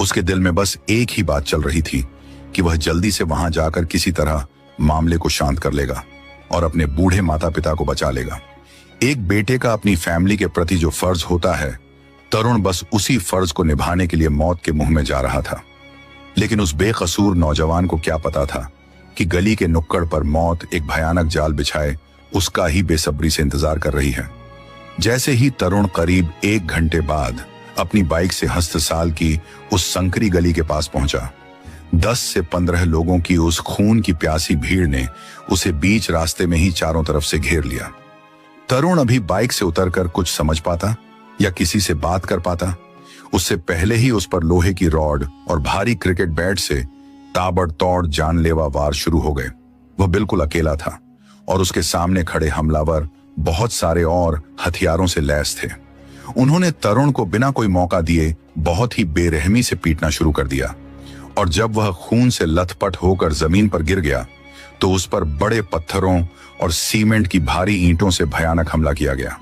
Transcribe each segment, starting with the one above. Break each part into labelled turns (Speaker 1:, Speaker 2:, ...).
Speaker 1: उसके दिल में बस एक ही बात चल रही थी कि वह जल्दी से वहां जाकर किसी तरह मामले को शांत कर लेगा और अपने बूढ़े माता पिता को बचा लेगा। एक बेटे का अपनी फैमिली के प्रति जो फर्ज होता है, तरुण बस उसी फर्ज को निभाने के लिए मौत के मुंह में जा रहा था। लेकिन उस बेकसूर नौजवान को क्या पता था कि गली के नुक्कड़ पर मौत एक भयानक जाल बिछाए उसका ही बेसब्री से इंतजार कर रही है। जैसे ही तरुण करीब 1 घंटे बाद अपनी बाइक से हस्तसाल की उस संकरी गली के पास पहुंचा, 10 से 15 लोगों की उस खून की प्यासी भीड़ ने उसे बीच रास्ते में ही चारों तरफ से घेर लिया। तरुण अभी बाइक से उतरकर कुछ समझ पाता या किसी से बात कर पाता, उससे पहले ही उस पर लोहे की रॉड और भारी क्रिकेट बैट से ताबड़तोड़ जानलेवा वार शुरू हो गए। वह बिल्कुल अकेला था और उसके सामने खड़े हमलावर बहुत सारे और हथियारों से लैस थे। उन्होंने तरुण को बिना कोई मौका दिए बहुत ही बेरहमी से पीटना शुरू कर दिया और जब वह खून से लथपथ होकर जमीन पर गिर गया तो उस पर बड़े पत्थरों और सीमेंट की भारी ईंटों से भयानक हमला किया गया।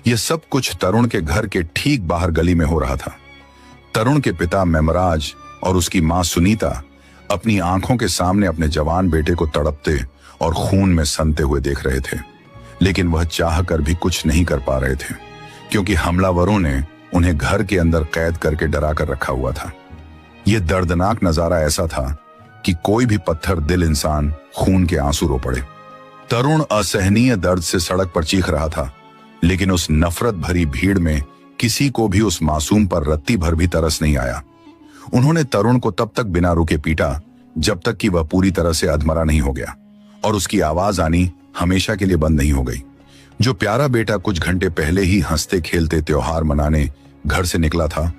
Speaker 1: यह सब कुछ तरुण के घर के ठीक बाहर गली में हो रहा था। तरुण के पिता मेमराज और उसकी मां सुनीता अपनी आंखों के सामने अपने जवान बेटे को तड़पते और खून में सनते हुए देख रहे थे, लेकिन वह चाहकर भी कुछ नहीं कर पा रहे थे क्योंकि हमलावरों ने उन्हें घर के अंदर कैद करके डरा कर रखा हुआ था। यह दर्दनाक नजारा ऐसा था कि कोई भी पत्थर दिल इंसान खून के आंसू रो पड़े। तरुण असहनीय दर्द से सड़क पर चीख रहा था, लेकिन उस नफरत भरी भीड़ में किसी को भी उस मासूम पर रत्ती भर भी तरस नहीं आया। उन्होंने तरुण को तब तक बिना रुके पीटा जब तक कि वह पूरी तरह से अधमरा नहीं हो गया और उसकी आवाज आनी हमेशा के लिए बंद नहीं हो गई। जो प्यारा बेटा कुछ घंटे पहले ही हंसते खेलते त्योहार मनाने घर से निकला था,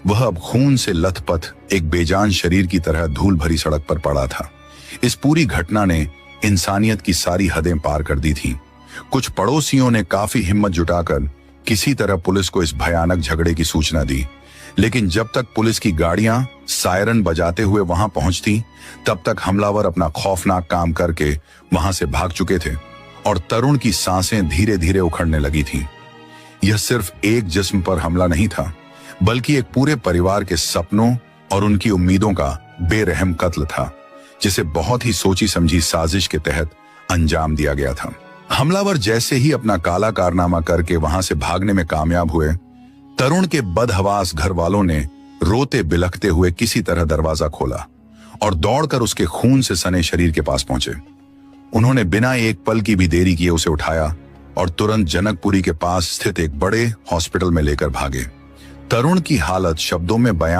Speaker 1: वह अब खून से लथपथ एक बेजान शरीर की तरह धूल भरी सड़क पर पड़ा था। इस पूरी घटना ने इंसानियत की सारी हदें पार कर दी थी। कुछ पड़ोसियों ने काफी हिम्मत जुटाकर किसी तरह पुलिस को इस भयानक झगड़े की सूचना दी, लेकिन जब तक पुलिस की गाड़ियां सायरन बजाते हुए वहां पहुंचती, तब तक हमलावर अपना खौफनाक काम करके वहां से भाग चुके थे और तरुण की सांसें धीरे धीरे उखड़ने लगी थीं। यह सिर्फ एक जिस्म पर हमला नहीं था, बल्कि एक पूरे परिवार के सपनों और उनकी उम्मीदों का बेरहम कत्ल था, जिसे बहुत ही सोची समझी साजिश के तहत अंजाम दिया गया था। हमलावर जैसे ही अपना काला कारनामा करके वहां से भागने में कामयाब हुए, तरुण के बदहवास घर वालों ने रोते बिलखते हुए किसी तरह दरवाजा खोला और दौड़कर उसके खून से सने शरीर के पास पहुंचे। उन्होंने बिना एक पल की भी देरी किए उसे उठाया और तुरंत जनकपुरी के पास स्थित एक बड़े हॉस्पिटल में लेकर भागे। तरुण की हालत शब्दों में बयां